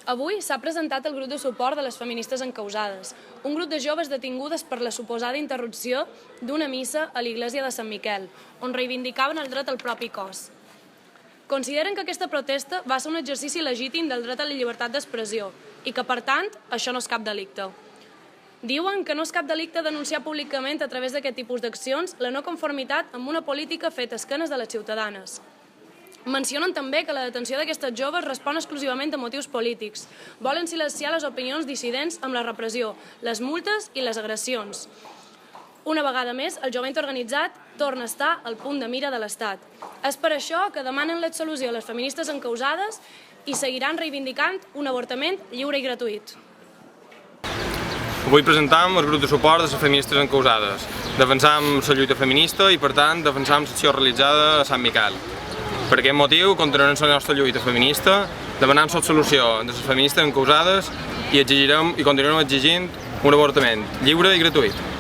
Avui s'ha presentat el grup de suport de les feministes encausades, un grup de joves detingudes per la suposada interrupció d'una missa a l'església de Sant Miquel, on reivindicaven el dret al propi cos. Consideren que aquesta protesta va ser un exercici legítim del dret a la llibertat d'expressió i que, per tant, això no és cap delicte. Diuen que no és cap delicte denunciar públicament a través d'aquest tipus d'accions la no conformitat amb una política feta a esquenes de les ciutadanes. Mencionen també que la detenció d'aquestes joves respon exclusivament a motius polítics. Volen silenciar les opinions dissidents amb la repressió, les multes i les agressions. Una vegada més, el jovent organitzat torna a estar al punt de mira de l'Estat. És per això que demanen l'absolució a les feministes encausades i seguiran reivindicant un avortament lliure i gratuït. Avui presentam el grup de suport de les feministes encausades. Defensam la lluita feminista i, per tant, defensam l'acció realitzada a Sant Miquel. Per aquest motiu, continuarem la nostra lluita feminista, demanant l'absolució de les feministes encausades i continuarem exigint un avortament lliure i gratuït.